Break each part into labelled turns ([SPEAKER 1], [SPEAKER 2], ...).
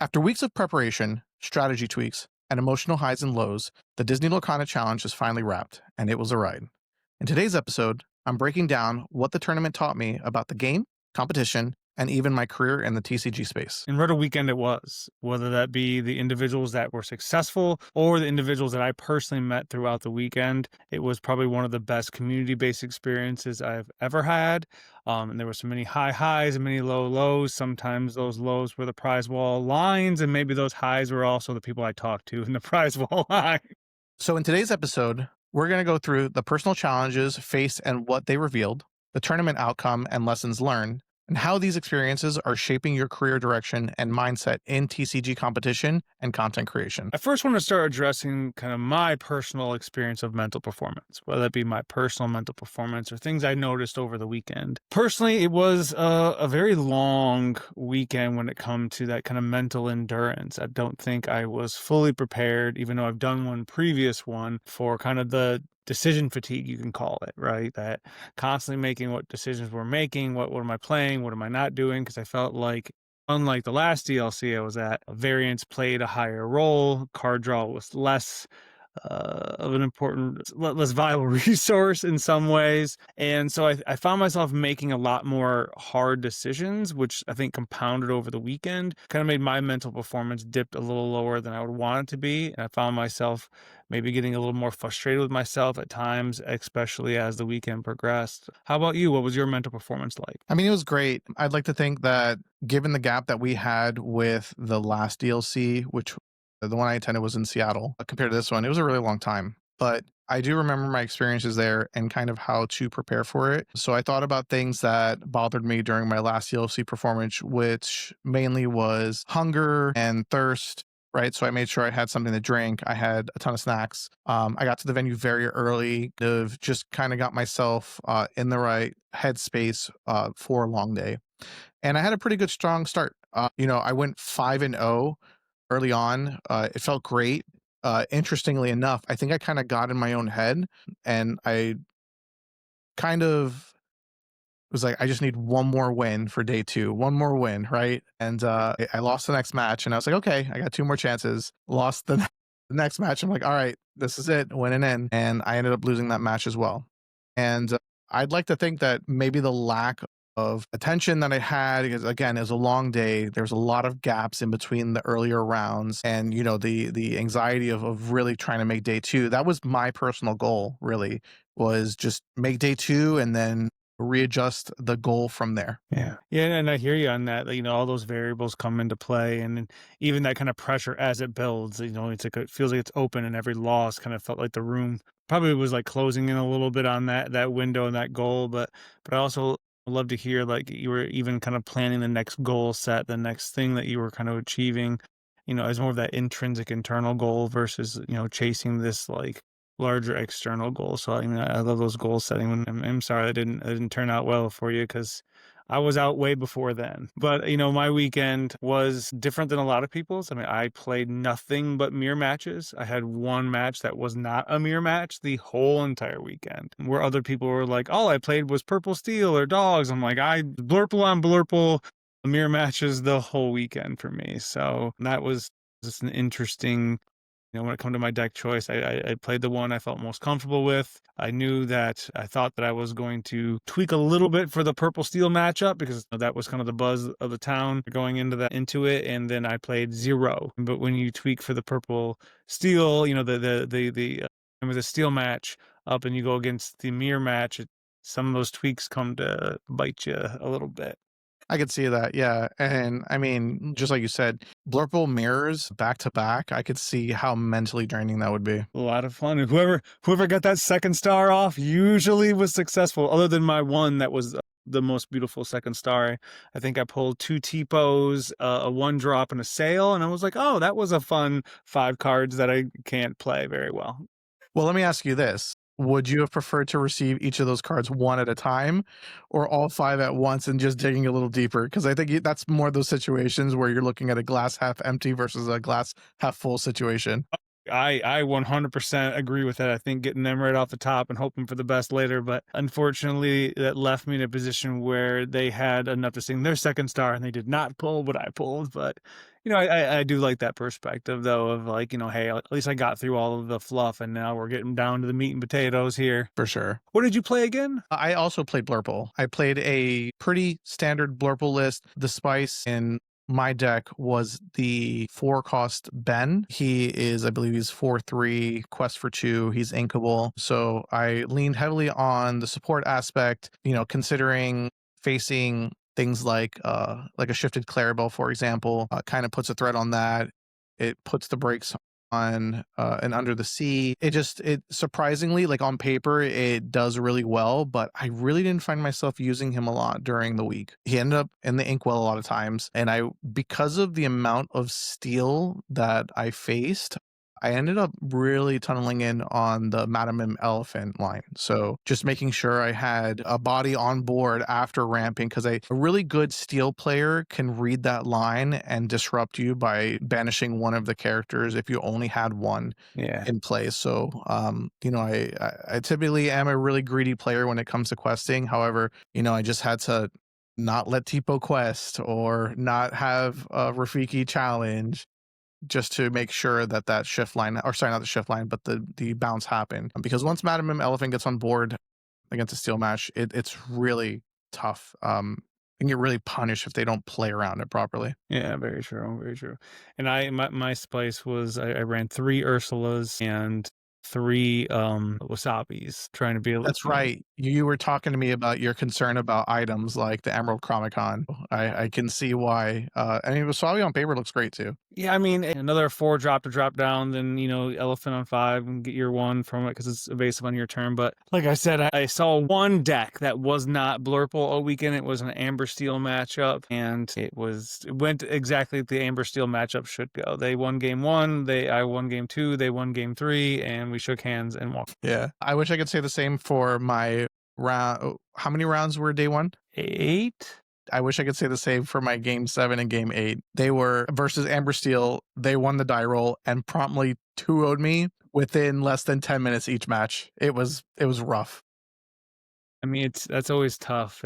[SPEAKER 1] After weeks of preparation, strategy tweaks, and emotional highs and lows, the Disney Lorcana Challenge is finally wrapped, and it was a ride. In today's episode, I'm breaking down what the tournament taught me about the game, competition, and even my career in the TCG space.
[SPEAKER 2] And what a weekend it was, whether that be the individuals that were successful or the individuals that I personally met throughout the weekend. It was probably one of the best community-based experiences I've ever had. And there were so many high highs and many low lows. Sometimes those lows were the prize wall lines, and maybe those highs were also the people I talked to in the prize wall line.
[SPEAKER 1] So in today's episode, we're going to go through the personal challenges faced and what they revealed, the tournament outcome and lessons learned, and how these experiences are shaping your career direction and mindset in TCG competition and content creation.
[SPEAKER 2] I first want to start addressing kind of my personal experience of mental performance, whether it be my personal mental performance or things I noticed over the weekend. Personally, it was a very long weekend when it comes to that kind of mental endurance. I don't think I was fully prepared, even though I've done one previous one, for kind of the decision fatigue, you can call it, right? That constantly making what decisions we're making, what am I playing, what am I not doing? Because I felt like, unlike the last DLC I was at, variance played a higher role, card draw was less of an important, less viable resource in some ways. And so I found myself making a lot more hard decisions, which I think compounded over the weekend, kind of made my mental performance dipped a little lower than I would want it to be. And I found myself maybe getting a little more frustrated with myself at times, especially as the weekend progressed. How about you? What was your mental performance like?
[SPEAKER 1] I mean, it was great. I'd like to think that given the gap that we had with the last DLC, which the one I attended was in Seattle, compared to this one, it was a really long time. But I do remember my experiences there and kind of how to prepare for it. So I thought about things that bothered me during my last DLC performance, which mainly was hunger and thirst. Right. So I made sure I had something to drink. I had a ton of snacks. I got to the venue very early, just kind of got myself in the right headspace for a long day. And I had a pretty good, strong start. I went 5-0 early on. It felt great. Interestingly enough, I think I kind of got in my own head and I kind of was like, I just need one more win for day 2, one more win, right? And I lost the next match and I was like, okay, I got 2 more chances. Lost the the next match. I'm like, all right, this is it, winning in. And I ended up losing that match as well. And I'd like to think that maybe the lack of attention that I had, because again, it was a long day. There's a lot of gaps in between the earlier rounds, and the anxiety of really trying to make day 2. That was my personal goal. Really, was just make day 2 and then readjust the goal from there.
[SPEAKER 2] Yeah. Yeah. And I hear you on that. All those variables come into play. And then even that kind of pressure as it builds, it's like, it feels like it's open and every loss kind of felt like the room probably was like closing in a little bit on that window and that goal. But I also love to hear like you were even kind of planning the next goal set, the next thing that you were kind of achieving, as more of that intrinsic internal goal versus, chasing this like larger external goals. So I love those goal setting. When I'm sorry that didn't turn out well for you, because I was out way before then. But my weekend was different than a lot of people's. I mean, I played nothing but mirror matches. I had one match that was not a mirror match the whole entire weekend, where other people were like, all I played was purple steel or dogs. I'm like, I blurple on blurple mirror matches the whole weekend for me. So that was just an interesting. When it come to my deck choice, I played the one I felt most comfortable with. I knew that I thought that I was going to tweak a little bit for the purple steel matchup, because that was kind of the buzz of the town going into it. And then I played 0. But when you tweak for the purple steel, it was a steel match up and you go against the mirror match, some of those tweaks come to bite you a little bit.
[SPEAKER 1] I could see that, yeah. And I mean, just like you said, blurple mirrors back to back, I could see how mentally draining that would be.
[SPEAKER 2] A lot of fun. And whoever got that second star off usually was successful, other than my one that was the most beautiful second star. I think I pulled 2 T-Pos, a 1 drop, and a sail. And I was like, oh, that was a fun 5 cards that I can't play very well.
[SPEAKER 1] Well, let me ask you this. Would you have preferred to receive each of those cards one at a time or all 5 at once and just digging a little deeper? Because I think that's more of those situations where you're looking at a glass half empty versus a glass half full situation.
[SPEAKER 2] I 100% agree with that. I think getting them right off the top and hoping for the best later, but unfortunately that left me in a position where they had enough to sing their second star and they did not pull what I pulled. But I do like that perspective though of like, hey, at least I got through all of the fluff and now we're getting down to the meat and potatoes here.
[SPEAKER 1] For sure.
[SPEAKER 2] What did you play again?
[SPEAKER 1] I also played Blurple. I played a pretty standard Blurple list. The spice in my deck was the 4 cost Ben. He is, I believe he's 4/3, quest for 2. He's inkable. So I leaned heavily on the support aspect, considering facing things like a shifted Clarabelle, for example, kind of puts a threat on that. It puts the brakes on and Under the Sea. It surprisingly, like on paper, it does really well, but I really didn't find myself using him a lot during the week. He ended up in the inkwell a lot of times, and because of the amount of steel that I faced, I ended up really tunneling in on the Madam M Elephant line. So just making sure I had a body on board after ramping, because a really good steel player can read that line and disrupt you by banishing one of the characters if you only had one
[SPEAKER 2] Yeah.
[SPEAKER 1] in play. So, I typically am a really greedy player when it comes to questing. However, I just had to not let Tipo quest or not have a Rafiki challenge just to make sure that shift line, or sorry, not the shift line, but the bounce happened. Because once Madam M Elephant gets on board against a steel match, it's really tough. And get really punished if they don't play around it properly.
[SPEAKER 2] Yeah, very true, very true. And my spice was I ran 3 Ursulas and 3 wasabis trying to be a
[SPEAKER 1] That's right. You were talking to me about your concern about items like the Emerald Chromicon. I can see why. I mean, Wasabi on paper looks great too.
[SPEAKER 2] Yeah, I mean, another 4 drop to drop down, then, Elephant on 5 and get your 1 from it because it's evasive on your turn. But like I said, I saw one deck that was not Blurple all weekend. It was an Amber Steel matchup, and it went exactly like the Amber Steel matchup should go. They won game 1, I won game 2, they won game 3, and we shook hands and walked.
[SPEAKER 1] Yeah. I wish I could say the same for my round. How many rounds were day one?
[SPEAKER 2] 8?
[SPEAKER 1] I wish I could say the same for my game 7 and game 8. They were versus Amber Steel. They won the die roll and promptly 2-0'd me within less than 10 minutes each match. It was rough.
[SPEAKER 2] I mean, that's always tough.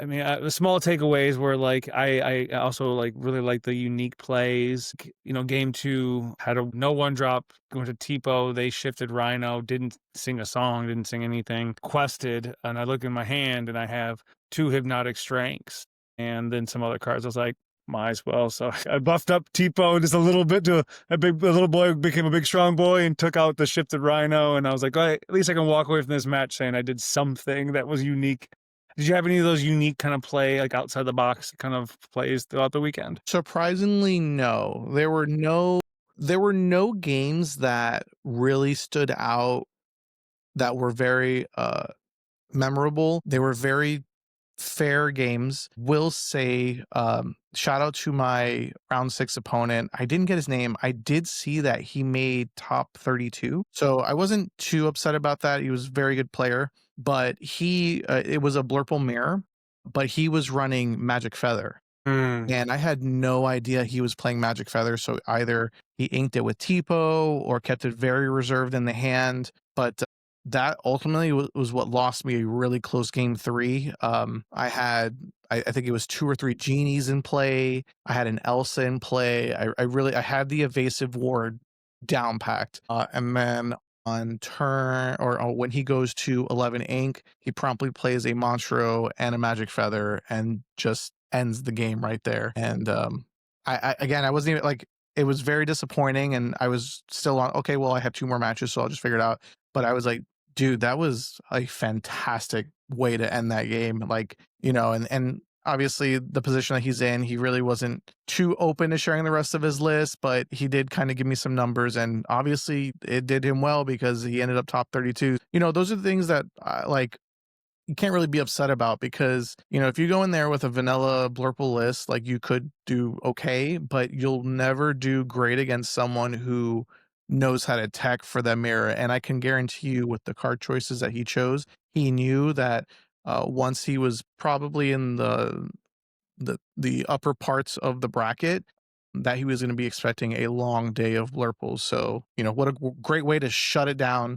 [SPEAKER 2] I mean, the small takeaways were like I also like really like the unique plays. Game 2 had a no one drop going to Tipo. They shifted Rhino, didn't sing a song, didn't sing anything. Quested, and I look in my hand and I have 2 hypnotic strengths, and then some other cards. I was like, might as well. So I buffed up Tipo just a little bit to a little boy became a big strong boy and took out the shifted Rhino. And I was like, all right, at least I can walk away from this match saying I did something that was unique. Did you have any of those unique kind of play, like outside the box kind of plays throughout the weekend?
[SPEAKER 1] Surprisingly, no. There were no games that really stood out that were very memorable. They were very fair games. Will say, shout out to my round 6 opponent. I didn't get his name. I did see that he made top 32. So I wasn't too upset about that. He was a very good player, but it was a Blurple mirror, but he was running Magic Feather.
[SPEAKER 2] Mm.
[SPEAKER 1] And I had no idea he was playing Magic Feather. So either he inked it with Tipo or kept it very reserved in the hand. But that ultimately was what lost me a really close game 3. I think it was 2 or 3 genies in play. I had an Elsa in play. I had the evasive ward down packed. And then on turn or when he goes to 11 ink, he promptly plays a Monstro and a Magic Feather and just ends the game right there. And I wasn't even like, it was very disappointing, and I was still on, okay, well, I have 2 more matches, so I'll just figure it out. But I was like, dude, that was a fantastic way to end that game. Like, and obviously the position that he's in, he really wasn't too open to sharing the rest of his list, but he did kind of give me some numbers, and obviously it did him well because he ended up top 32. Those are the things that like you can't really be upset about, because if you go in there with a vanilla Blurple list, like, you could do okay, but you'll never do great against someone who knows how to tech for that mirror. And I can guarantee you, with the card choices that he chose, he knew that once he was probably in the upper parts of the bracket, that he was going to be expecting a long day of Blurples. So what a great way to shut it down.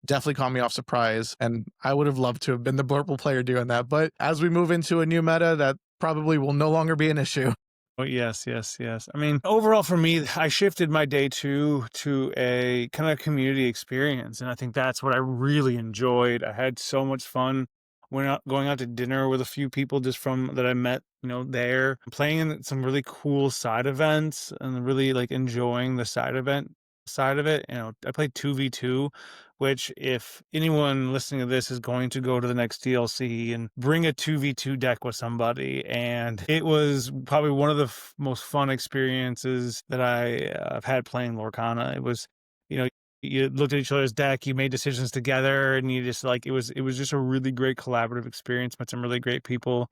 [SPEAKER 1] Definitely caught me off surprise, and I would have loved to have been the Blurple player doing that. But as we move into a new meta, that probably will no longer be an issue.
[SPEAKER 2] Oh, yes, yes, yes. I mean, overall for me, I shifted my day 2 to a kinda community experience, and I think that's what I really enjoyed. I had so much fun. Went out going out to dinner with a few people just from that I met, there, playing in some really cool side events and really, like, enjoying the side event side of it. I played 2v2, which if anyone listening to this is going to go to the next DLC and bring a 2v2 deck with somebody, and it was probably one of the most fun experiences that I've had playing Lorcana. It was, you know, you looked at each other's deck, you made decisions together, and you just like it was just a really great collaborative experience. Met some really great people,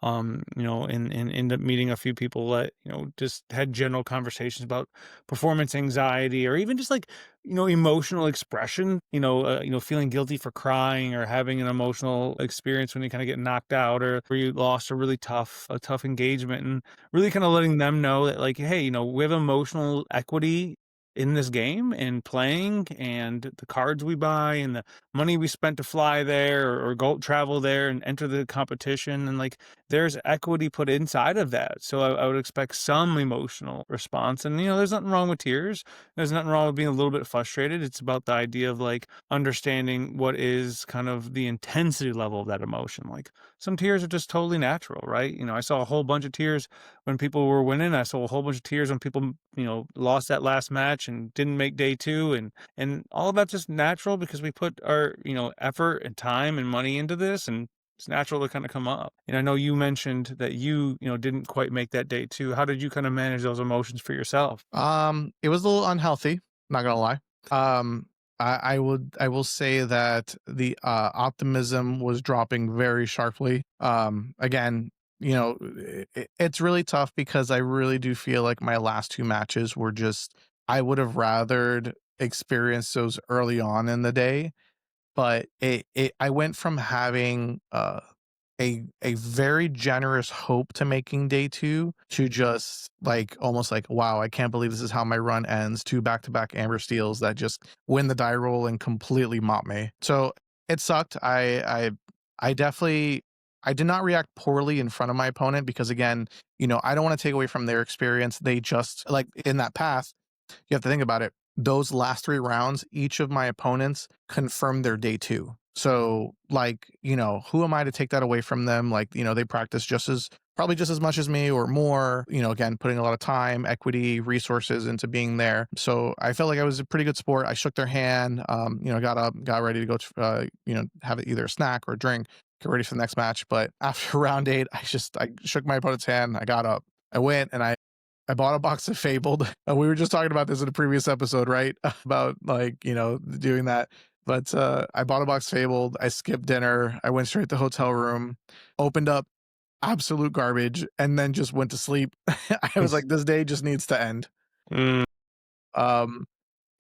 [SPEAKER 2] and end up meeting a few people that, just had general conversations about performance anxiety or even just like, emotional expression, feeling guilty for crying or having an emotional experience when you kind of get knocked out or where you lost a tough engagement and really kind of letting them know that like, hey, we have emotional equity in this game and playing and the cards we buy and the money we spent to fly there or go travel there and enter the competition and like there's equity put inside of that. So I would expect some emotional response. And, there's nothing wrong with tears. There's nothing wrong with being a little bit frustrated. It's about the idea of like understanding what is kind of the intensity level of that emotion. Like some tears are just totally natural, right? I saw a whole bunch of tears when people were winning. I saw a whole bunch of tears when people, lost that last match and didn't make day 2. And all of that's just natural because we put our, effort and time and money into this. And it's natural to kind of come up. And I know you mentioned that didn't quite make that day 2. How did you kind of manage those emotions for yourself?
[SPEAKER 1] It was a little unhealthy, not gonna lie. Um, I will say that the optimism was dropping very sharply. Again, it's really tough because I really do feel like my last 2 matches were just I would have rathered experience those early on in the day, but it I went from having a very generous hope to making day 2 to just like almost like, wow, I can't believe this is how my run ends. 2 back-to-back Amber Steals that just win the die roll and completely mop me. So it sucked. I definitely I did not react poorly in front of my opponent because again, I don't want to take away from their experience. They just like in that path, you have to think about it. Those last 3 rounds, each of my opponents confirmed their day 2. So, like, who am I to take that away from them? Like, they practice probably just as much as me or more, again, putting a lot of time, equity, resources into being there. So I felt like I was a pretty good sport. I shook their hand, got up, got ready to go, have either a snack or a drink, get ready for the next match. But after round 8, I shook my opponent's hand. I got up, I went and I bought a box of Fabled. We were just talking about this in a previous episode, right? About like, doing that. But I bought a box of Fabled. I skipped dinner. I went straight to the hotel room, opened up absolute garbage, and then just went to sleep. I was like, this day just needs to end.
[SPEAKER 2] Mm,
[SPEAKER 1] Um,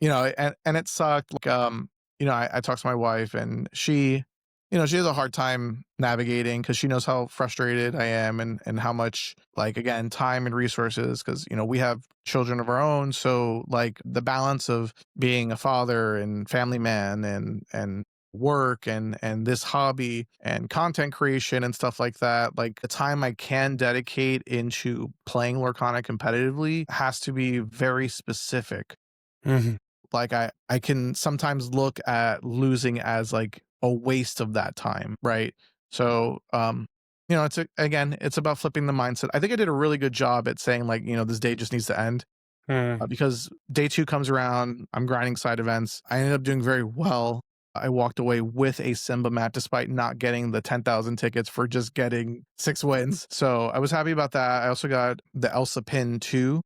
[SPEAKER 1] and it sucked. Like, I talked to my wife and she has a hard time navigating because she knows how frustrated I am and how much like again time and resources because we have children of our own. So like the balance of being a father and family man and work and this hobby and content creation and stuff like that, like the time I can dedicate into playing Lorcana competitively has to be very specific.
[SPEAKER 2] mhm,
[SPEAKER 1] Like I can sometimes look at losing as like a waste of that time, right? So, again, it's about flipping the mindset. I think I did a really good job at saying like, this day just needs to end
[SPEAKER 2] mm,
[SPEAKER 1] because day 2 comes around, I'm grinding side events. I ended up doing very well. I walked away with a Simba mat despite not getting the 10,000 tickets for just getting 6 wins. So I was happy about that. I also got the Elsa pin too.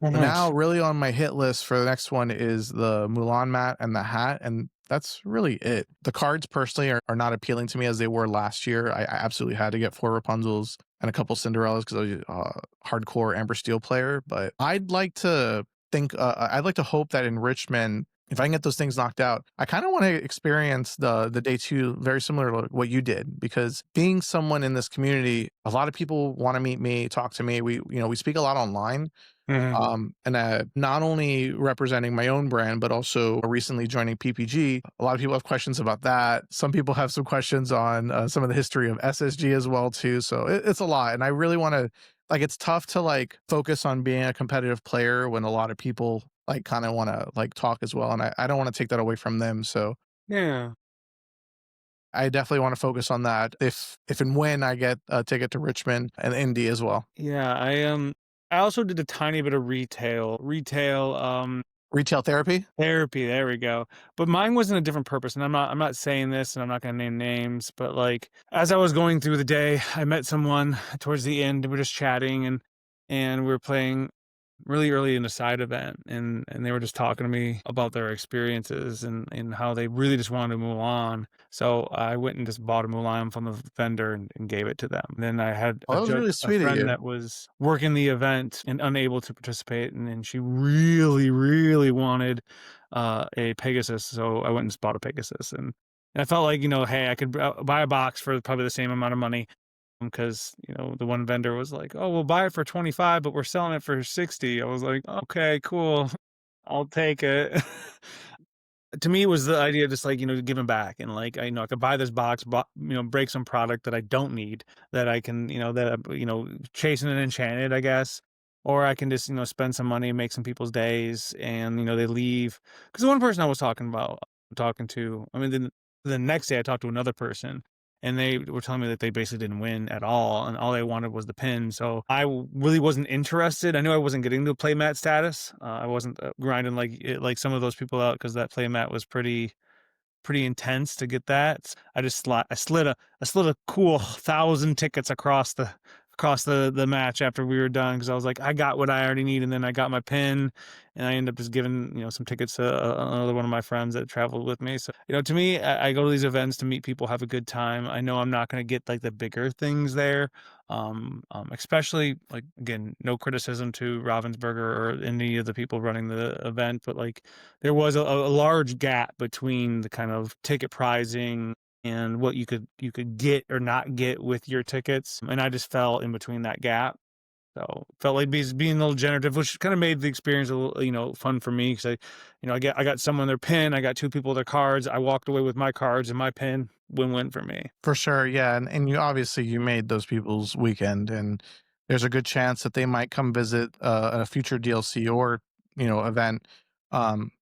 [SPEAKER 2] oh,
[SPEAKER 1] So now
[SPEAKER 2] nice.
[SPEAKER 1] really on my hit list for the next one is the Mulan mat and the hat, and that's really it. The cards personally are not appealing to me as they were last year. I absolutely had to get 4 Rapunzels and a couple Cinderellas because I was a hardcore Amber Steel player. But I'd like to hope that in Richmond, if I can get those things knocked out, I kind of want to experience the day 2 very similar to what you did because being someone in this community, a lot of people want to meet me, talk to me. We speak a lot online
[SPEAKER 2] Mhm,
[SPEAKER 1] and not only representing my own brand, but also recently joining PPG. A lot of people have questions about that. Some people have some questions on some of the history of SSG as well too. So it's a lot, and I really want to Like, it's tough to, like, focus on being a competitive player when a lot of people, like, kinda wanna, like, talk as well, and I don't wanna take that away from them, so
[SPEAKER 2] Yeah.
[SPEAKER 1] I definitely wanna focus on that if and when I get a ticket to Richmond and Indy as well.
[SPEAKER 2] Yeah, I also did a tiny bit of retail,
[SPEAKER 1] Retail therapy?
[SPEAKER 2] therapy, there we go. But mine wasn't a different purpose, and I'm not saying this, and I'm not gonna name names, but, like, as I was going through the day, I met someone towards the end, and we're just chatting, and we were playing really early in the side event, and they were just talking to me about their experiences and how they really just wanted to move on. So I went and just bought a Mulan from the vendor and gave it to them. Then I had
[SPEAKER 1] Oh, that was really
[SPEAKER 2] a
[SPEAKER 1] sweet of
[SPEAKER 2] friend
[SPEAKER 1] you.
[SPEAKER 2] that was working the event and unable to participate, and then she really, really wanted a Pegasus. So I went and just bought a Pegasus, and I felt like, hey, I could buy a box for probably the same amount of money because the one vendor was like, "Oh, we'll buy it for 25, but we're selling it for 60." I was like, "Okay, cool, I'll take it." To me, it was the idea of just like giving back and like I could buy this box, break some product that I don't need, that I can that I'm, chasing an enchanted, I guess, or I can just spend some money, make some people's days, and they leave. Because the one person I was talking to, I mean, then the next day I talked to another person, and they were telling me that they basically didn't win at all, and all they wanted was the pin. So really wasn't interested. I knew I wasn't getting to playmat status. I wasn't grinding like some of those people out because that playmat was pretty intense to get that. I slid a cool 1,000 tickets across the match after we were done because I was like, I got what I already need, and then I got my pin, and I ended up just giving some tickets to another one of my friends that traveled with me. So to me, I go to these events to meet people, have a good time. I know I'm not going to get like the bigger things there, especially like again, no criticism to Ravensburger or any of the people running the event, but like there was a large gap between the kind of ticket pricing and what you could get or not get with your tickets, and I just fell in between that gap. So felt like being a little generative, which kind of made the experience a little fun for me because I got someone their pin, I got two people their cards, I walked away with my cards and my pin, win-win for me.
[SPEAKER 1] For sure, yeah, and you obviously you made those people's weekend, and there's a good chance that they might come visit a future DLC or event,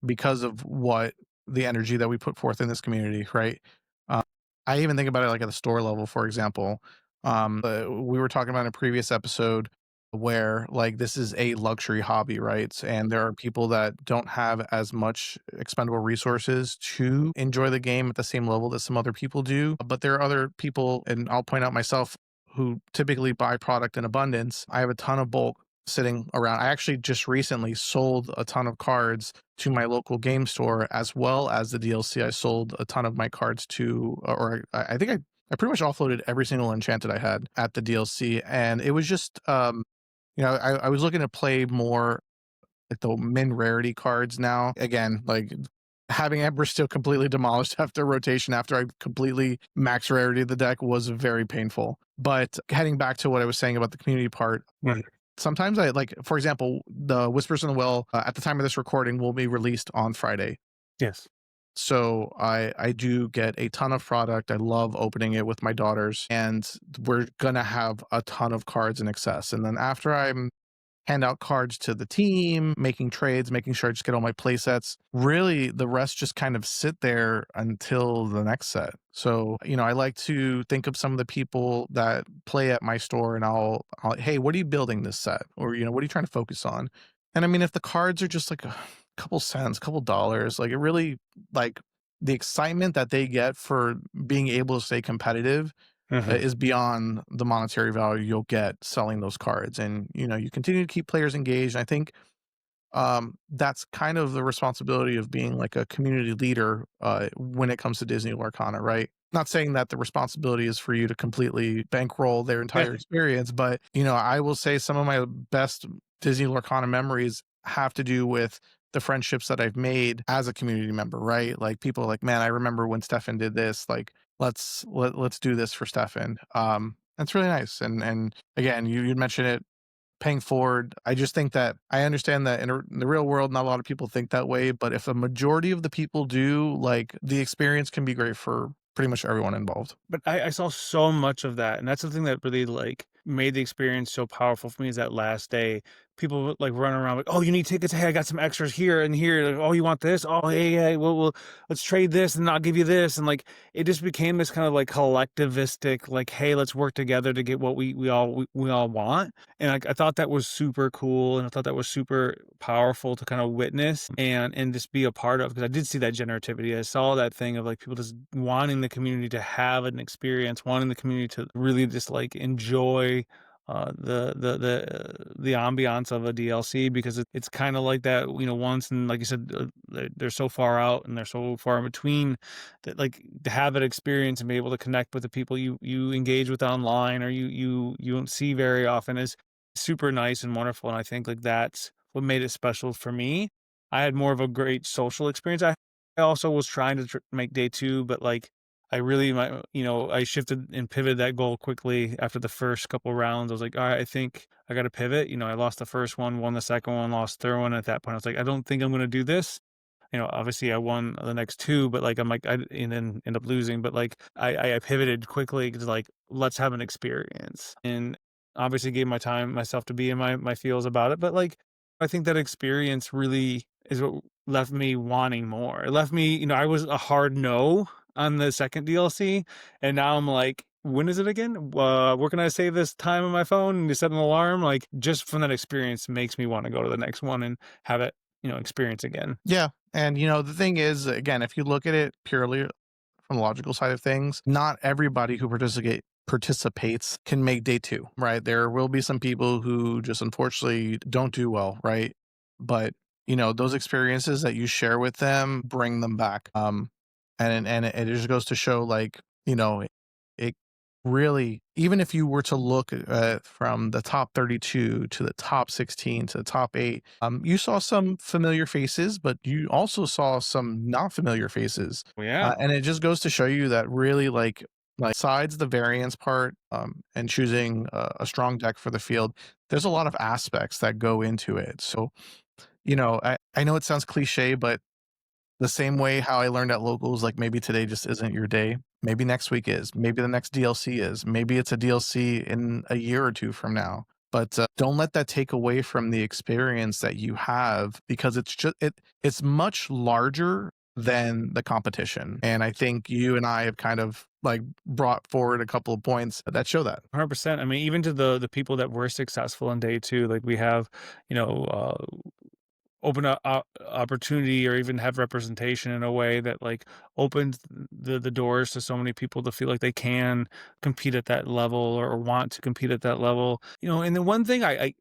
[SPEAKER 1] because of what the energy that we put forth in this community, right? Um, I even think about it like at the store level, for example. We were talking about in a previous episode where like this is a luxury hobby, right? And there are people that don't have as much expendable resources to enjoy the game at the same level that some other people do. But there are other people, and I'll point out myself, who typically buy product in abundance. I have a ton of bulk sitting around. I actually just recently sold a ton of cards to my local game store as well as the DLC. I sold a ton of my cards to, or I think I pretty much offloaded every single enchanted I had at the DLC, and it was just I was looking to play more like the min rarity cards now. Again, like having Ember still completely demolished after rotation after I completely max rarity the deck was very painful. But heading back to what I was saying about the community part,
[SPEAKER 2] Right.
[SPEAKER 1] sometimes I like, for example, the Whispers in the Well at the time of this recording will be released on Friday.
[SPEAKER 2] Yes.
[SPEAKER 1] So I do get a ton of product. I love opening it with my daughters, and we're gonna have a ton of cards in excess. And then after I'm hand out cards to the team, making trades, making sure I just get all my play sets. Really, the rest just kind of sit there until the next set. So, I like to think of some of the people that play at my store and hey, what are you building this set? Or, what are you trying to focus on? And I mean, if the cards are just like a couple cents, couple dollars, like it really, like the excitement that they get for being able to stay competitive
[SPEAKER 2] Mhm.
[SPEAKER 1] is beyond the monetary value you'll get selling those cards. And, you continue to keep players engaged. I think that's kind of the responsibility of being like a community leader when it comes to Disney Lorcana, right? Not saying that the responsibility is for you to completely bankroll their entire experience, but I will say some of my best Disney Lorcana memories have to do with the friendships that I've made as a community member, right? Like people are like, man, I remember when Stefan did this. Like, let's do this for Stefan. That's really nice. And again, you mentioned it paying forward. I just think that I understand that in the real world, not a lot of people think that way. But if a majority of the people do, like the experience can be great for pretty much everyone involved.
[SPEAKER 2] But I saw so much of that, and that's the thing that really, like, made the experience so powerful for me is that last day. People would, like, run around like, "Oh, you need tickets? Hey, I got some extras here and here." Like, "Oh, you want this? Oh, hey, hey, well, let's trade this, and I'll give you this." And, like, it just became this kind of, like, collectivistic, like, "Hey, let's work together to get what we all want." And, like, I thought that was super cool, and I thought that was super powerful to kind of witness and just be a part of, because I did see that generativity. I saw that thing of, like, people just wanting the community to have an experience, wanting the community to really just, like, enjoy the ambiance of a DLC, because it's kind of like that, once, and like you said, they're so far out and they're so far in between that, like, to have that experience and be able to connect with the people you engage with online, or you don't see very often, is super nice and wonderful. And I think, like, that's what made it special for me. I had more of a great social experience. I also was trying to make day two, but, like, I really, I shifted and pivoted that goal quickly after the first couple rounds. I was like, all right, I think I got to pivot. I lost the first one, won the second one, lost the third one. At that point, I was like, I don't think I'm going to do this. Obviously I won the next two, but, like, I'm like, and then end up losing. But, like, I pivoted quickly to, like, let's have an experience, and obviously gave myself to be in my feels about it. But, like, I think that experience really is what left me wanting more. It left me, I was a hard no on the second DLC, and now I'm like, when is it again? Where can I save this time on my phone and just set an alarm? Like, just from that experience makes me want to go to the next one and have it, experience again.
[SPEAKER 1] Yeah. And, the thing is, again, if you look at it purely from the logical side of things, not everybody who participates can make day two, right? There will be some people who just unfortunately don't do well, right? But those experiences that you share with them bring them back. And it just goes to show, like, it really, even if you were to look from the top 32 to the top 16 to the top 8, you saw some familiar faces, but you also saw some not familiar faces.
[SPEAKER 2] Yeah.
[SPEAKER 1] And it just goes to show you that really, like besides the variance part, and choosing a strong deck for the field, there's a lot of aspects that go into it. So, I know it sounds cliche, but the same way how I learned at locals, like, maybe today just isn't your day. Maybe next week is. Maybe the next DLC is. Maybe it's a DLC in a year or 2 from now. But, don't let that take away from the experience that you have, because it's much larger than the competition. And I think you and I have kind of, like, brought forward a couple of points that show that.
[SPEAKER 2] 100%. I mean, even to the people that were successful in day two, like, we have, you know, open up opportunity, or even have representation in a way that, like, opens the doors to so many people to feel like they can compete at that level, or want to compete at that level. And the one thing I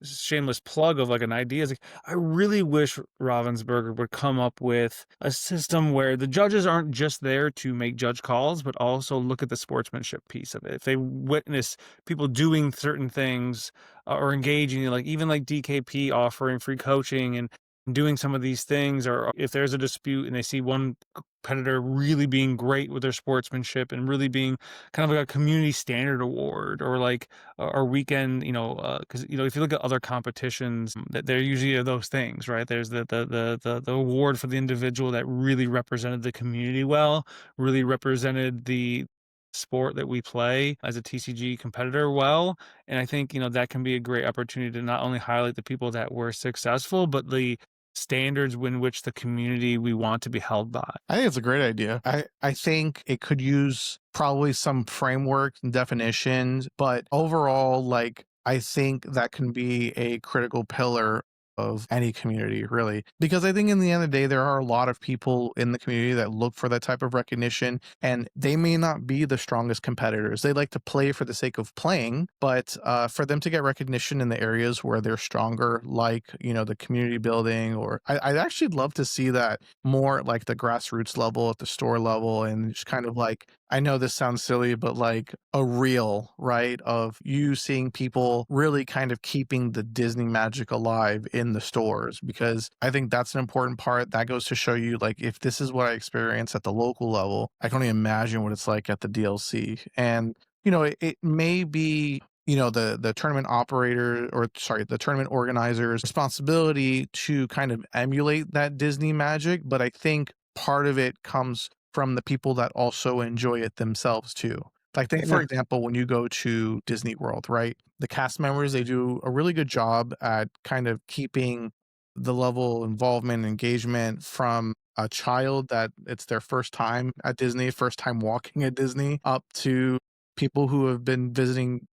[SPEAKER 2] shameless plug of, like, an idea is, like, I really wish Ravensburger would come up with a system where the judges aren't just there to make judge calls, but also look at the sportsmanship piece of it. If they witness people doing certain things, or engaging, like, even like DKP offering free coaching and doing some of these things, or if there's a dispute and they see one competitor really being great with their sportsmanship and really being kind of like a community standard award, or like or weekend, because if you look at other competitions, that there usually are those things, right? There's the award for the individual that really represented the community well, really represented the sport that we play as a TCG competitor well. And I think, that can be a great opportunity to not only highlight the people that were successful, but the standards in which the community we want to be held by.
[SPEAKER 1] I think it's a great idea. I think it could use probably some framework and definitions, but overall, like, I think that can be a critical pillar of any community, really. Because I think in the end of the day, there are a lot of people in the community that look for that type of recognition, and they may not be the strongest competitors. They like to play for the sake of playing, but for them to get recognition in the areas where they're stronger, like, the community building, or I'd actually love to see that more at, like, the grassroots level, at the store level, and just kind of like, I know this sounds silly, but like a reel, right? Of you seeing people really kind of keeping the Disney magic alive in the stores, because I think that's an important part. That goes to show you, like, if this is what I experience at the local level, I can only imagine what it's like at the DLC. And, it may be, the tournament operator, or sorry, the tournament organizer's responsibility to kind of emulate that Disney magic, but I think part of it comes from the people that also enjoy it themselves too. Like, think, for
[SPEAKER 2] Yeah.
[SPEAKER 1] example, when you go to Disney World, right? The cast members, they do a really good job at kind of keeping the level of involvement and engagement from a child that it's their first time at Disney, first time walking at Disney, up to people who have been visiting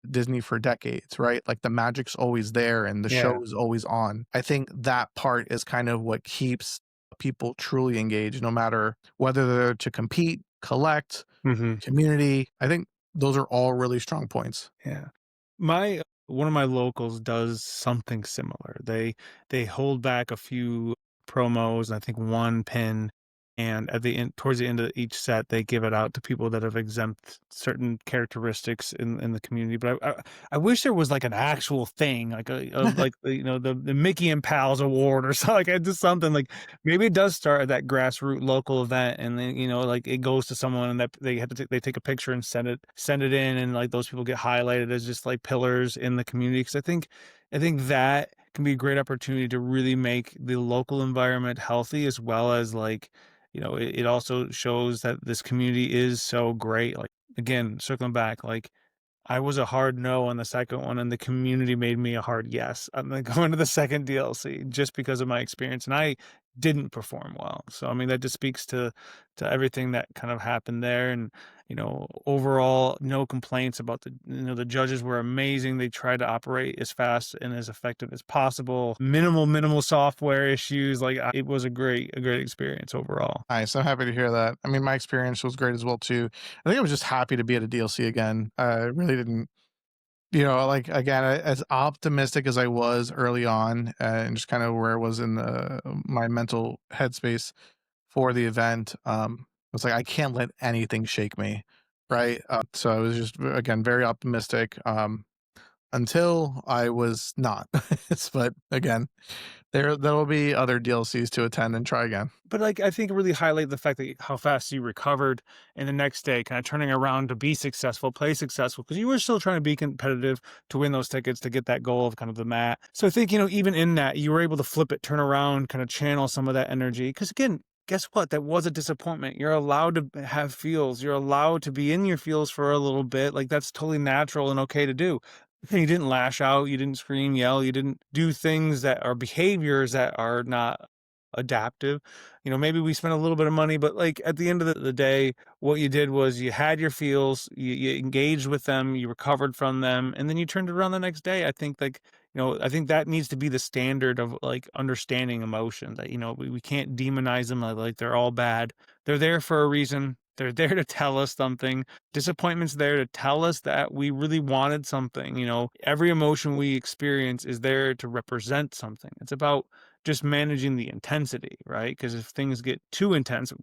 [SPEAKER 1] Disney for decades, right? Like, the magic's always there and the
[SPEAKER 2] Yeah.
[SPEAKER 1] show is always on. I think that part is kind of what keeps people truly engaged, no matter whether they're to compete, collect,
[SPEAKER 2] Mhm.
[SPEAKER 1] community. I think those are all really strong points.
[SPEAKER 2] Yeah. My one of my locals does something similar. They hold back a few promos, I think one pin, and at the end towards the end of each set, they give it out to people that have exempt certain characteristics in the community. But I wish there was like an actual thing, like like the Mickey and Pals Award or something, like just something like maybe it does start at that grassroots local event, and then like it goes to someone, and that they have to they take a picture and send it in, and like those people get highlighted as just like pillars in the community. Because I think that can be a great opportunity to really make the local environment healthy, as well as like it also shows that this community is so great. Like again, circling back, like I was a hard no on the second one, and the community made me a hard yes. I'm like going to the second DLC just because of my experience, and I didn't perform well. So I mean, that just speaks to everything that kind of happened there, and overall, no complaints about the judges were amazing. They tried to operate as fast and as effective as possible. Minimal software issues. Like it was a great experience overall.
[SPEAKER 1] Nice. I'm happy to hear that. I mean, my experience was great as well too. I think I was just happy to be at a DLC again. I really didn't, like, again, as optimistic as I was early on, and just kind of where I was in my mental headspace for the event. It's like I can't let anything shake me, right? So I was just again very optimistic, until I was not. But again, there will be other DLCs to attend and try again.
[SPEAKER 2] But, like, I think it really highlight the fact that how fast you recovered, and the next day kinda turning around to be successful, play successful, because you were still trying to be competitive to win those tickets to get that goal of kind of the mat. So I think, even in that, you were able to flip it, turn around, kinda channel some of that energy. Because again, guess what? That was a disappointment. You're allowed to have feels. You're allowed to be in your feels for a little bit. Like, that's totally natural and okay to do. You didn't lash out, you didn't scream, yell, you didn't do things that are behaviors that are not adaptive. Maybe we spent a little bit of money, but like at the end of the day, what you did was you had your feels, you engaged with them, you recovered from them, and then you turned it around the next day. I think I think that needs to be the standard of like understanding emotion, that, we can't demonize them like they're all bad. They're there for a reason. They're there to tell us something. Disappointment's there to tell us that we really wanted something. Every emotion we experience is there to represent something. It's about just managing the intensity, right? Because if things get too intense,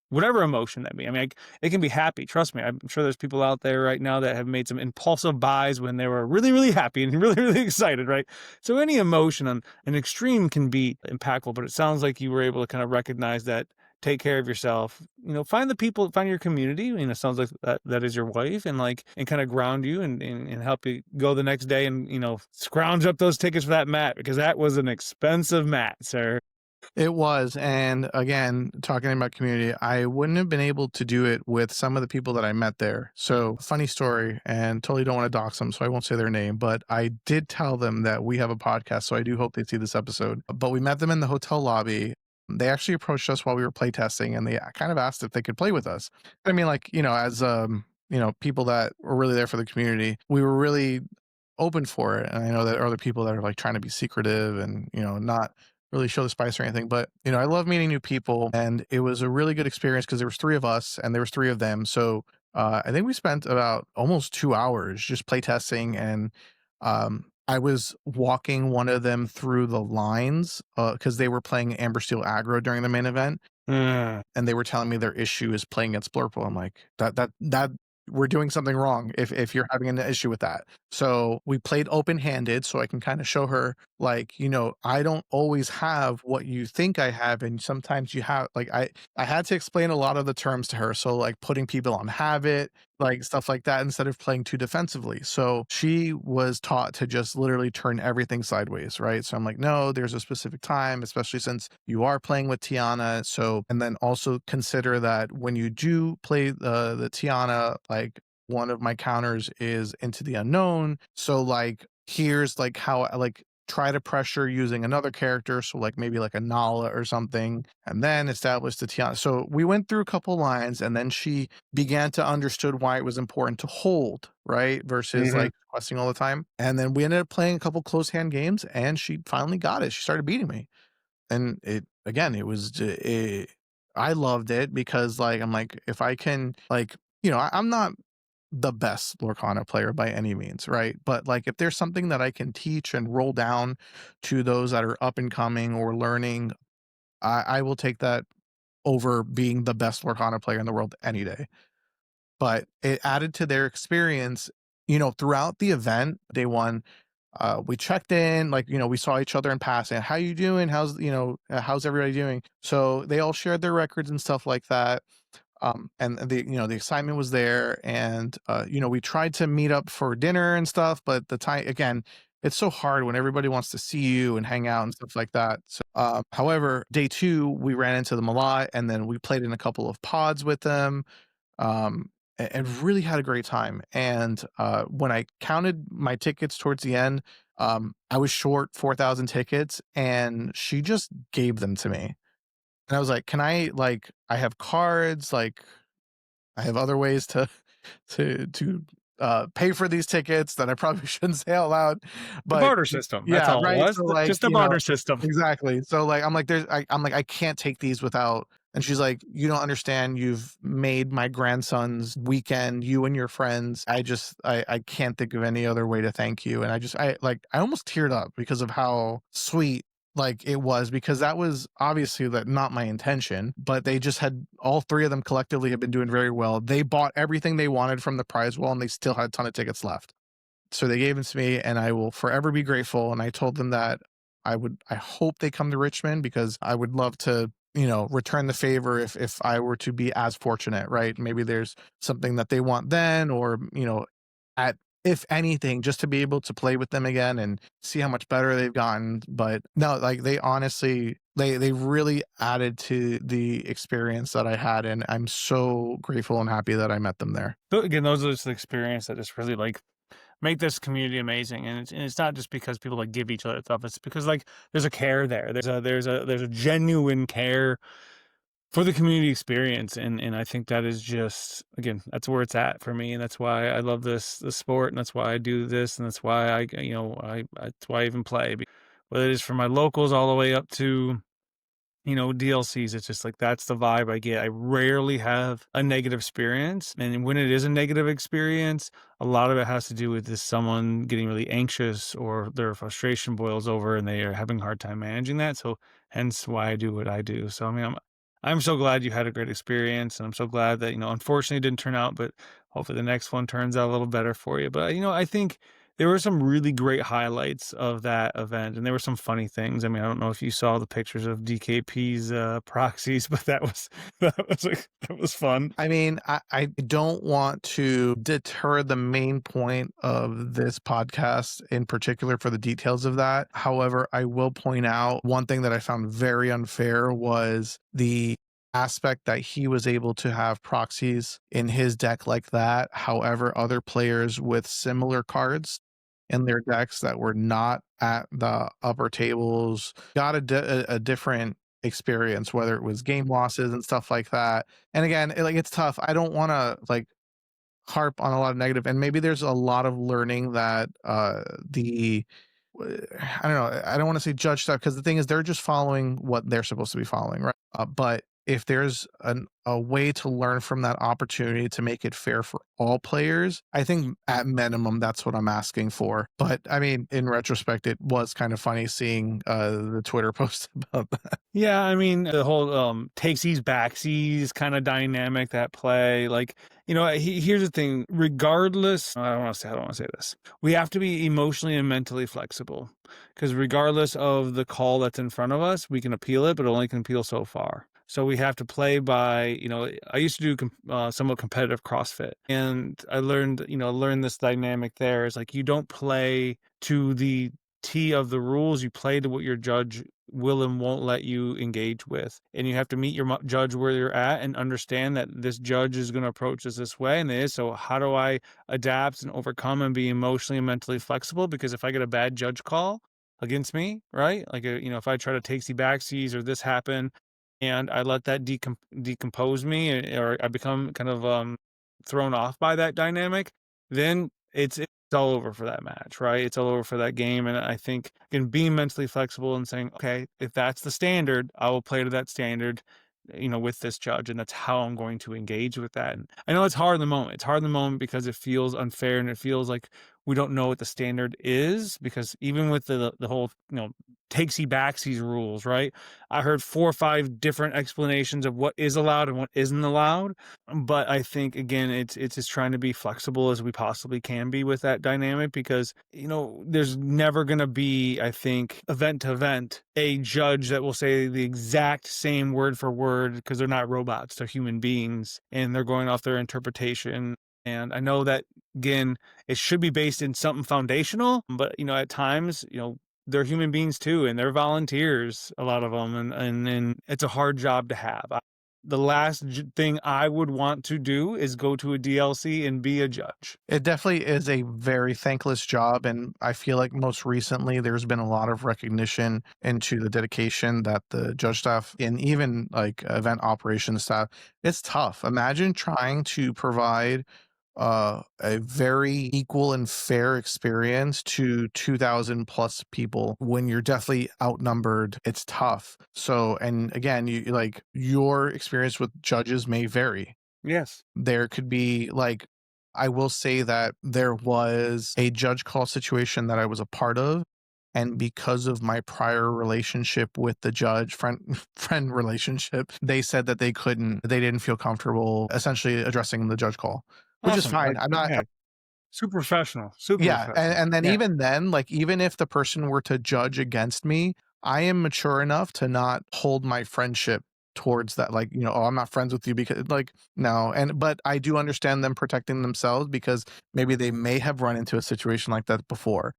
[SPEAKER 2] whatever emotion that be, I mean, it can be happy. Trust me, I'm sure there's people out there right now that have made some impulsive buys when they were really, really happy and really, really excited, right? So any emotion on an extreme can be impactful, but it sounds like you were able to kind of recognize that. Take care of yourself. Find the people, find your community. It sounds like that is your wife, and like and kind of ground you and help you go the next day, and scrounge up those tickets for that mat, because that was an expensive mat, sir.
[SPEAKER 1] It was, and again, talking about community, I wouldn't have been able to do it with some of the people that I met there. So, funny story, and totally don't want to dox them, so I won't say their name, but I did tell them that we have a podcast, so I do hope they see this episode. But we met them in the hotel lobby. They actually approached us while we were playtesting, and they kind of asked if they could play with us. I mean, like, as people that were really there for the community, we were really open for it. And I know that other people that are like trying to be secretive and, not really show the spice or anything. But, I love meeting new people, and it was a really good experience because there was three of us and there was three of them. So I think we spent about almost 2 hours just playtesting, and I was walking one of them through the lines because they were playing Amber Steel aggro during the main event,
[SPEAKER 2] Mm.
[SPEAKER 1] and they were telling me their issue is playing against Blurple. I'm like, that we're doing something wrong if you're having an issue with that. So we played open-handed so I can kind of show her like, I don't always have what you think I have, and sometimes you have like I had to explain a lot of the terms to her. So like putting people on habit, like stuff like that instead of playing too defensively. So she was taught to just literally turn everything sideways, right? So I'm like, no, there's a specific time, especially since you are playing with Tiana. So, and then also consider that when you do play the Tiana, like one of my counters is into the unknown. So like here's like how I like try to pressure using another character, so like maybe like a Nala or something, and then establish the Tiana. So we went through a couple lines, and then she began to understood why it was important to hold, right? Versus
[SPEAKER 2] Mhm.
[SPEAKER 1] like questing all the time. And then we ended up playing a couple close hand games, and she finally got it. She started beating me. And it again, it was I loved it because like I'm like, if I can like, I'm not the best Lorcana player by any means, right? But like if there's something that I can teach and roll down to those that are up and coming or learning, I will take that over being the best Lorcana player in the world any day. But it added to their experience, throughout the event, day one. We checked in, like, we saw each other in passing. How you doing? How's everybody doing? So they all shared their records and stuff like that. And the excitement was there. And, we tried to meet up for dinner and stuff, but the time, again, it's so hard when everybody wants to see you and hang out and stuff like that. So, however, day two, we ran into them a lot, and then we played in a couple of pods with them, and really had a great time. And when I counted my tickets towards the end, I was short 4,000 tickets, and she just gave them to me. And I was like, "Can I like? I have cards. Like, I have other ways to pay for these tickets that I probably shouldn't say out loud."
[SPEAKER 2] The
[SPEAKER 1] But
[SPEAKER 2] barter system, that's
[SPEAKER 1] yeah,
[SPEAKER 2] all it
[SPEAKER 1] right.
[SPEAKER 2] was,
[SPEAKER 1] So like,
[SPEAKER 2] just a barter system.
[SPEAKER 1] exactly. So like, I'm like, I'm like, I can't take these without. And she's like, you don't understand. You've made my grandson's weekend. You and your friends. I can't think of any other way to thank you. And I almost teared up because of how sweet like it was, because that was obviously that not my intention, but they just had all three of them collectively had been doing very well. They bought everything they wanted from the prize wall, and they still had a ton of tickets left. So they gave them to me, and I will forever be grateful. And I told them that I hope they come to Richmond, because I would love to, return the favor if I were to be as fortunate, right? Maybe there's something that they want then, or, at if anything, just to be able to play with them again and see how much better they've gotten. But no, like they honestly, they really added to the experience that I had, and I'm so grateful and happy that I met them there.
[SPEAKER 2] So again, those are just the experience that just really like make this community amazing. And it's not just because people like give each other stuff. It's because like there's a care there. There's a genuine care for the community experience. And I think that is just, again, that's where it's at for me. And that's why I love this sport. And that's why I do this. And that's why that's why I even play. Whether it is for my locals all the way up to DLCs, it's just like that's the vibe I get. I rarely have a negative experience. And when it is a negative experience, a lot of it has to do with this someone getting really anxious or their frustration boils over and they are having a hard time managing that. So hence why I do what I do. So I mean I'm so glad you had a great experience, and I'm so glad that, unfortunately it didn't turn out, but hopefully the next one turns out a little better for you. But I think there were some really great highlights of that event, and there were some funny things. I mean, I don't know if you saw the pictures of DKP's proxies, but that was fun.
[SPEAKER 1] I mean, I don't want to deter the main point of this podcast in particular for the details of that. However, I will point out one thing that I found very unfair was the aspect that he was able to have proxies in his deck like that. However, other players with similar cards in their decks that were not at the upper tables got a different experience, whether it was game losses and stuff like that. And again, like it's tough. I don't want to like harp on a lot of negative, and maybe there's a lot of learning that the I don't know. I don't want to say judge stuff, because the thing is they're just following what they're supposed to be following, right? But if there's a way to learn from that opportunity to make it fair for all players, I think at minimum that's what I'm asking for. But I mean, in retrospect, it was kind of funny seeing the Twitter post about that.
[SPEAKER 2] Yeah, I mean, the whole, takesies, backsies kinda dynamic that play, like, here's the thing, regardless I don't wanna say this. We have to be emotionally and mentally flexible, because regardless of the call that's in front of us, we can appeal it, but it only can appeal so far. So we have to play by, I used to do somewhat competitive CrossFit, and I learned this dynamic there is, like, you don't play to the T of the rules, you play to what your judge will and won't let you engage with. And you have to meet your judge where you're at and understand that this judge is going to approach this way and it is. So how do I adapt and overcome and be emotionally and mentally flexible? Because if I get a bad judge call against me, right? Like, if I try to take the backsies or this happen and I let that decompose me, or I become kind of thrown off by that dynamic, then it's all over for that match, right? It's all over for that game. And I think, again, being mentally flexible and saying, okay, if that's the standard, I will play to that standard, with this judge. And that's how I'm going to engage with that. And I know it's hard in the moment. It's hard in the moment because it feels unfair and it feels like we don't know what the standard is. Because even with the whole, takesy backsies rules, right? I heard 4 or 5 different explanations of what is allowed and what isn't allowed. But I think, again, it's just trying to be flexible as we possibly can be with that dynamic, because there's never going to be, I think, event to event, a judge that will say the exact same word for word, because they're not robots, they're human beings and they're going off their interpretation. And I know that, again, it should be based in something foundational, but at times, they're human beings too, and they're volunteers, a lot of them, and it's a hard job to have. The last thing I would want to do is go to a DLC and be a judge.
[SPEAKER 1] It definitely is a very thankless job, and I feel like most recently there's been a lot of recognition into the dedication that the judge staff and even like event operations staff. It's tough. Imagine trying to provide a very equal and fair experience to 2,000 plus people when you're definitely outnumbered. It's tough. So, and again, you like your experience with judges may vary.
[SPEAKER 2] Yes.
[SPEAKER 1] There could be like, I will say that there was a judge call situation that I was a part of. And because of my prior relationship with the judge, friend relationship, they said that they didn't feel comfortable essentially addressing the judge call, which is
[SPEAKER 2] Awesome.
[SPEAKER 1] fine. I'm not,
[SPEAKER 2] Yeah, super professional, super
[SPEAKER 1] yeah,
[SPEAKER 2] professional.
[SPEAKER 1] and then
[SPEAKER 2] Yeah.
[SPEAKER 1] even then, like, even if the person were to judge against me, I am mature enough to not hold my friendship towards that, like, "Oh, I'm not friends with you because," like, no, and but I do understand them protecting themselves because maybe they may have run into a situation like that before,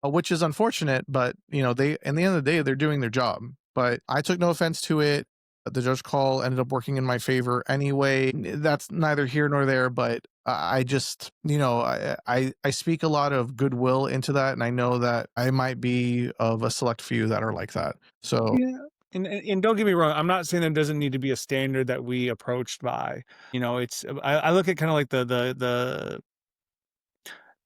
[SPEAKER 1] which is unfortunate, but, they in the end of the day, they're doing their job, but I took no offense to it. The judge call ended up working in my favor anyway. That's neither here nor there, but I just, I speak a lot of goodwill into that, and I know that I might be of a select few that are like that. So
[SPEAKER 2] Yeah. And don't get me wrong, I'm not saying there doesn't need to be a standard that we approached by. It's I look at kind of like the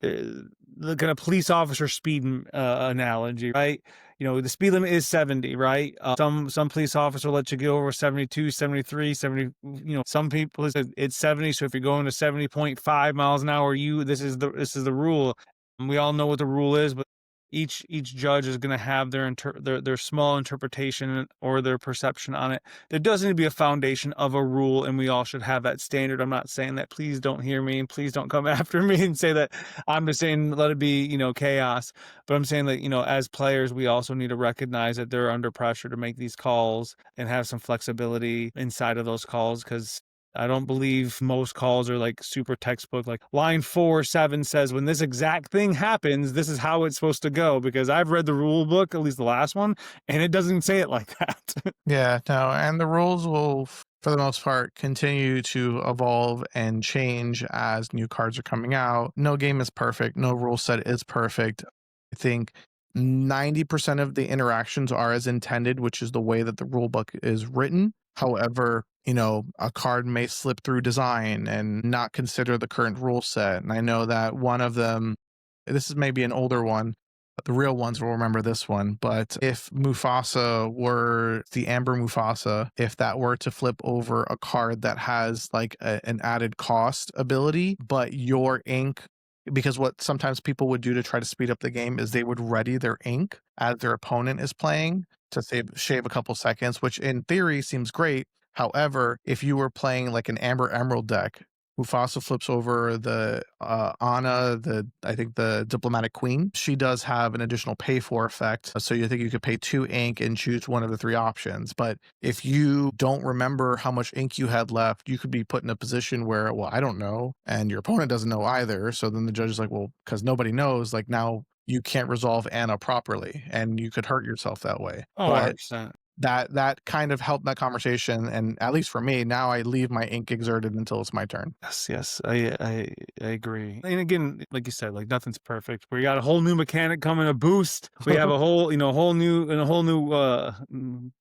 [SPEAKER 2] kind of police officer speed analogy, right? The speed limit is 70, right? Some police officer let you go over 72, 73, 70. Some people it's 70. So if you're going to 70.5 miles an hour, this is the rule. And we all know what the rule is, but each judge is going to have their small interpretation or their perception on it. There does need to be a foundation of a rule, and we all should have that standard. I'm not saying that. Please don't hear me, and please don't come after me and say that. I'm just saying let it be, chaos. But I'm saying that, as players, we also need to recognize that they're under pressure to make these calls and have some flexibility inside of those calls, because I don't believe most calls are like super textbook, like line 4 7 says when this exact thing happens, this is how it's supposed to go. Because I've read the rule book, at least the last one, and it doesn't say it like that.
[SPEAKER 1] yeah, no, and the rules will, for the most part, continue to evolve and change as new cards are coming out. No game is perfect. No rule set is perfect. I think 90% of the interactions are as intended, which is the way that the rule book is written. However, a card may slip through design and not consider the current rule set. And I know that one of them, this is maybe an older one, The real ones will remember this one, but if Mufasa were the Amber Mufasa, if that were to flip over a card that has like an added cost ability, but your ink, because what sometimes people would do to try to speed up the game is they would ready their ink as their opponent is playing to shave a couple seconds, which in theory seems great. However, if you were playing like an Amber Emerald deck, Mufasa flips over the Anna, the I think the diplomatic queen. She does have an additional pay for effect, so you think you could pay 2 ink and choose one of the 3 options. But if you don't remember how much ink you had left, you could be put in a position where, well, I don't know, and your opponent doesn't know either. So then the judge is like, well, because nobody knows, like now you can't resolve Anna properly, and you could hurt yourself that way.
[SPEAKER 2] Oh,
[SPEAKER 1] But
[SPEAKER 2] 100%.
[SPEAKER 1] that kind of helped that conversation, and at least for me, now I leave my ink exerted until it's my turn.
[SPEAKER 2] Yes, yes, I agree. And again, like you said, like nothing's perfect. We got a whole new mechanic coming, a boost. We have a whole, whole new,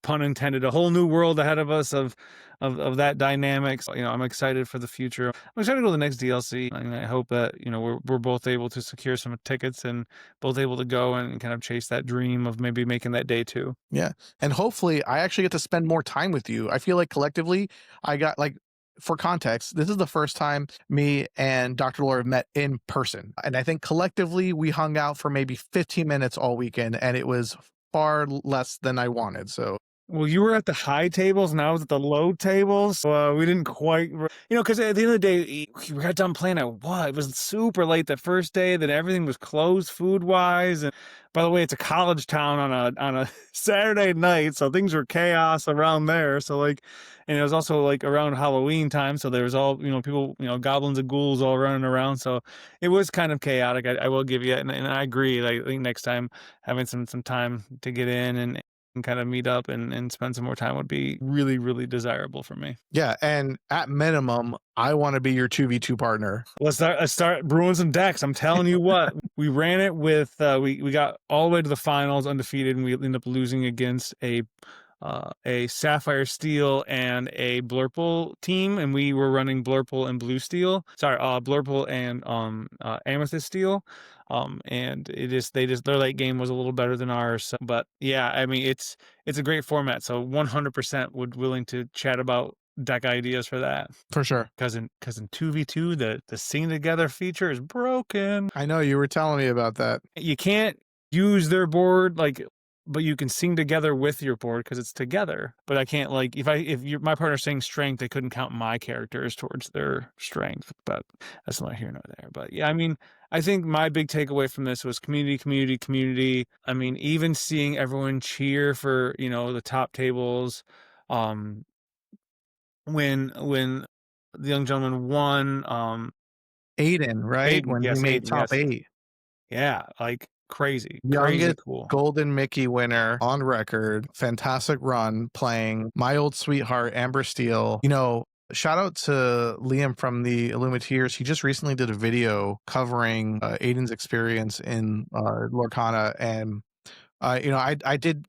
[SPEAKER 2] pun intended, a whole new world ahead of us of that dynamic. So, I'm excited for the future. I'm excited to go to the next DLC, and I hope that we're both able to secure some tickets and both able to go and kind of chase that dream of maybe making that day too.
[SPEAKER 1] Yeah, and hopefully, I actually get to spend more time with you. I feel like collectively, I got like for context, this is the first time me and Dr. Laura have met in person. And I think collectively we hung out for maybe 15 minutes all weekend, and it was far less than I wanted. So
[SPEAKER 2] Well, you were at the high tables and I was at the low tables. We didn't quite, because at the end of the day, we got done playing at what? It was super late the first day. Then everything was closed food wise. And by the way, it's a college town on a Saturday night, so things were chaos around there. So like, and it was also like around Halloween time, so there was all people, goblins and ghouls all running around. So it was kind of chaotic. I will give you, and I agree. Like, I think next time having some time to get in and kind of meet up and spend some more time would be really, really desirable for me.
[SPEAKER 1] yeah, and at minimum, I want to be your 2v2 partner.
[SPEAKER 2] Let's start brewing some decks. I'm telling you what, we ran it with we got all the way to the finals undefeated, and we ended up losing against a Sapphire Steel and a Blurple team, and we were running Blurple and Blue Steel. Sorry, Blurple and Amethyst Steel. And their late game was a little better than ours. But yeah, I mean it's a great format. So 100% would willing to chat about deck ideas for that.
[SPEAKER 1] For sure.
[SPEAKER 2] Because in 2v2, the sing together feature is broken.
[SPEAKER 1] I know you were telling me about that.
[SPEAKER 2] You can't use their board but you can sing together with your board because it's together. But I can't my partner sings strength, they couldn't count my characters towards their strength. But that's not here nor there. But yeah, I mean, I think my big takeaway from this was community, community, community. I mean, even seeing everyone cheer for the top tables, um, when the young gentleman won,
[SPEAKER 1] Aiden, right?
[SPEAKER 2] Aiden,
[SPEAKER 1] When he
[SPEAKER 2] yes,
[SPEAKER 1] made
[SPEAKER 2] Aiden,
[SPEAKER 1] top
[SPEAKER 2] yes,
[SPEAKER 1] 8.
[SPEAKER 2] yeah, like crazy
[SPEAKER 1] Youngest
[SPEAKER 2] cool.
[SPEAKER 1] Golden Mickey winner on record. Fantastic run playing my old sweetheart, Amber Steele. Shout out to Liam from the Illumineers. He just recently did a video covering Aiden's experience in Lorcana. And, I did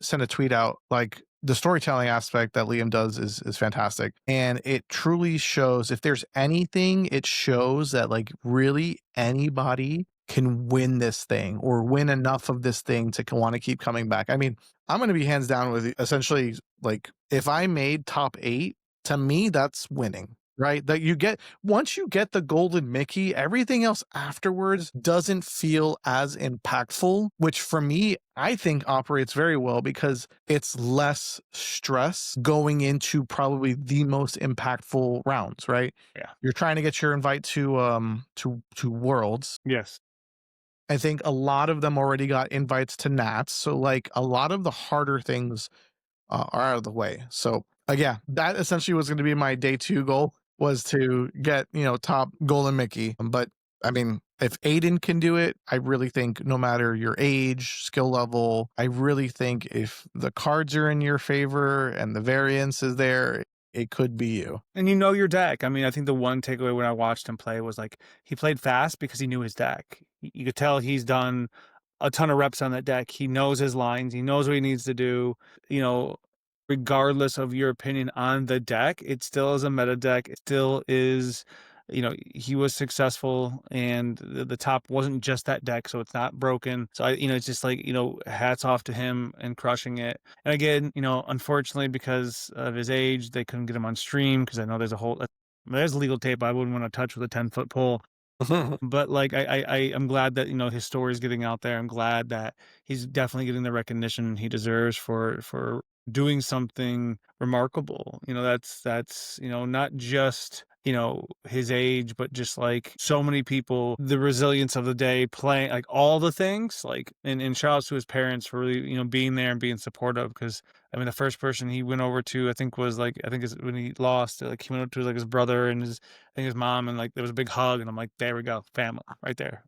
[SPEAKER 1] send a tweet out like, the storytelling aspect that Liam does is fantastic. And it truly shows, if there's anything, it shows that like really anybody can win this thing or win enough of this thing to want to keep coming back. I mean, I'm going to be hands down with you. Essentially, like if I made top 8, to me, that's winning. Right? That you get once you get the golden Mickey, everything else afterwards doesn't feel as impactful, which for me, I think operates very well because it's less stress going into probably the most impactful rounds, right?
[SPEAKER 2] Yeah.
[SPEAKER 1] You're trying to get your invite to Worlds.
[SPEAKER 2] Yes.
[SPEAKER 1] I think a lot of them already got invites to Nats. So like a lot of the harder things are out of the way. So yeah, that essentially was going to be my day 2 goal, was to get top golden Mickey. But I mean, if Aiden can do it, I really think no matter your age, skill level, I really think if the cards are in your favor and the variance is there, it could be you.
[SPEAKER 2] And you know your deck. I mean, I think the one takeaway when I watched him play was like he played fast because he knew his deck. You could tell he's done a ton of reps on that deck. He knows his lines. He knows what he needs to do. Regardless of your opinion on the deck, it still is a meta deck. It still is he was successful, and the top wasn't just that deck, so it's not broken. So it's just like, hats off to him and crushing it. And again, unfortunately, because of his age, they couldn't get him on stream because I know there's legal tape I wouldn't want to touch with a 10-foot pole. But, like, I'm glad that, his story is getting out there. I'm glad that he's definitely getting the recognition he deserves for doing something remarkable. That's, not just, his age, but just, like, so many people, the resilience of the day, playing, like, all the things, like, and shout outs to his parents for really, being there and being supportive. Because I mean, the first person he went over to, I think, was, like, I think is when he lost, like, he went over to, like, his brother and I think his mom, and, like, there was a big hug, and I'm like, "There we go, family right there."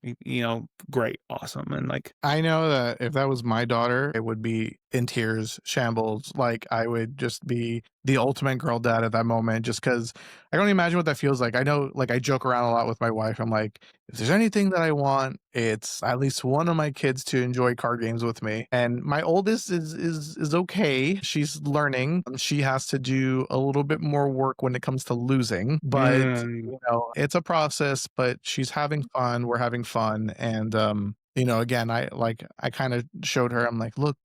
[SPEAKER 2] Great, awesome, and, like,
[SPEAKER 1] I know that if that was my daughter, it would be in tears, shambles. Like, I would just be the ultimate girl dad at that moment just because I can only imagine what that feels like. I know, like, I joke around a lot with my wife. I'm like, if there's anything that I want, it's at least one of my kids to enjoy card games with me. And my oldest is okay. She's learning. She has to do a little bit more work when it comes to losing, but
[SPEAKER 2] mm,
[SPEAKER 1] it's a process, but she's having fun. We're having fun. And again, I kind of showed her, I'm like, look,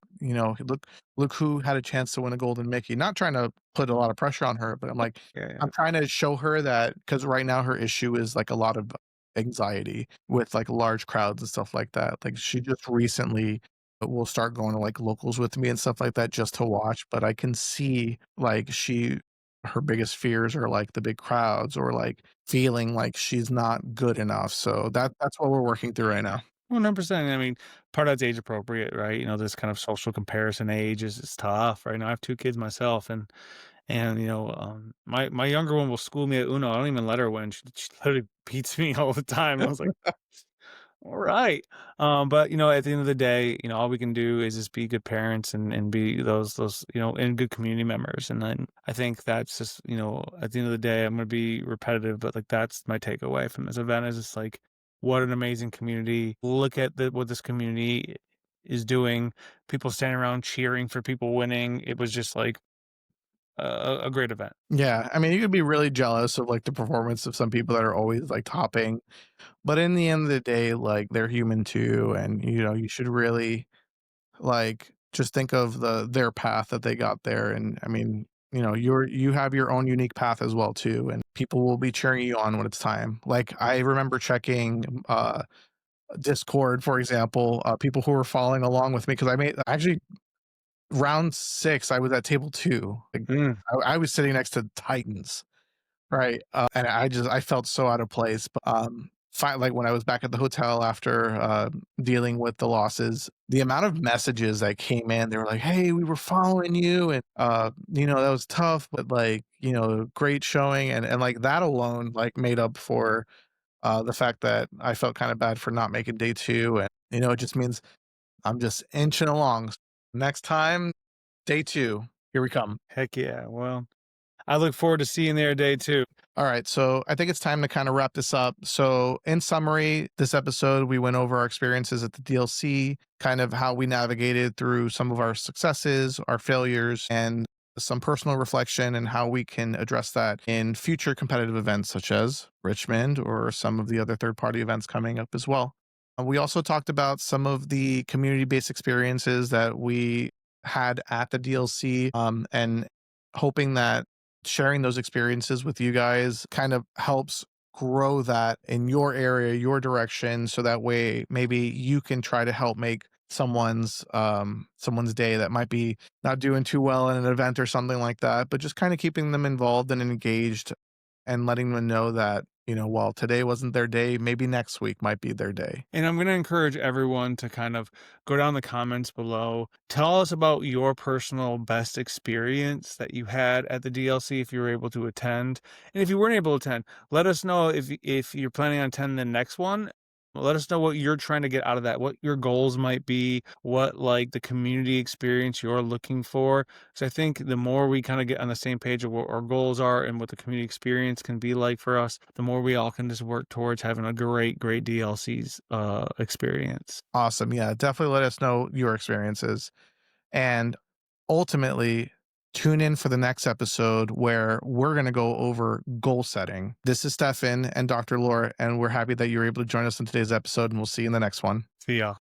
[SPEAKER 1] look who had a chance to win a golden Mickey. Not trying to put a lot of pressure on her, but I'm like,
[SPEAKER 2] yeah, yeah.
[SPEAKER 1] I'm trying to show her that because right now her issue is like a lot of anxiety with like large crowds and stuff like that. Like she just recently will start going to like locals with me and stuff like that just to watch. But I can see like her biggest fears are like the big crowds or like feeling like she's not good enough. So that's what we're working through right now.
[SPEAKER 2] 100%. I mean, part of that's age appropriate, right? This kind of social comparison age is tough, right? Now I have 2 kids myself, and my younger one will school me at Uno. I don't even let her win. She literally beats me all the time. I was like, all right. But at the end of the day, all we can do is just be good parents and be those, and good community members. And then I think that's just, at the end of the day, I'm gonna be repetitive, but like that's my takeaway from this event is just like what an amazing community. Look at what this community is doing. People standing around cheering for people winning. It was just like a great event.
[SPEAKER 1] Yeah, I mean, you could be really jealous of like the performance of some people that are always like topping, but in the end of the day, like they're human too, and you should really like just think of their path that they got there. And I mean, you have your own unique path as well too, and people will be cheering you on when it's time. Like I remember checking Discord, for example, people who were following along with me because I made actually round 6, I was at table 2. Like,
[SPEAKER 2] Mm.
[SPEAKER 1] I was sitting next to Titans, right? And I felt so out of place, but, like, when I was back at the hotel after, dealing with the losses, the amount of messages that came in, they were like, "Hey, we were following you, and, that was tough, but, like, great showing," and, like, that alone, like, made up for, the fact that I felt kinda bad for not making day 2, and, it just means I'm just inching along. Next time, day 2, here we come.
[SPEAKER 2] Heck yeah. Well, I look forward to seeing there day 2.
[SPEAKER 1] All right, so I think it's time to kind of wrap this up. So, in summary, this episode, we went over our experiences at the DLC, kind of how we navigated through some of our successes, our failures, and some personal reflection and how we can address that in future competitive events such as Richmond or some of the other third party events coming up as well. We also talked about some of the community based experiences that we had at the DLC, and hoping that sharing those experiences with you guys kind of helps grow that in your area, your direction, so that way maybe you can try to help make someone's day that might be not doing too well in an event or something like that, but just kind of keeping them involved and engaged and letting them know that, while today wasn't their day, maybe next week might be their day.
[SPEAKER 2] And I'm going to encourage everyone to kind of go down the comments below. Tell us about your personal best experience that you had at the DLC if you were able to attend. And if you weren't able to attend, let us know if you're planning on attending the next one. Let us know what you're trying to get out of that, what your goals might be, what like the community experience you're looking for. So I think the more we kind of get on the same page of what our goals are and what the community experience can be like for us, the more we all can just work towards having a great DLC's experience.
[SPEAKER 1] Awesome. Yeah, definitely let us know your experiences. And ultimately, Tune in for the next episode where we're going to go over goal setting. This is Stefan and Dr. Laura, and we're happy that you were able to join us in today's episode, and we'll see you in the next one.
[SPEAKER 2] See ya.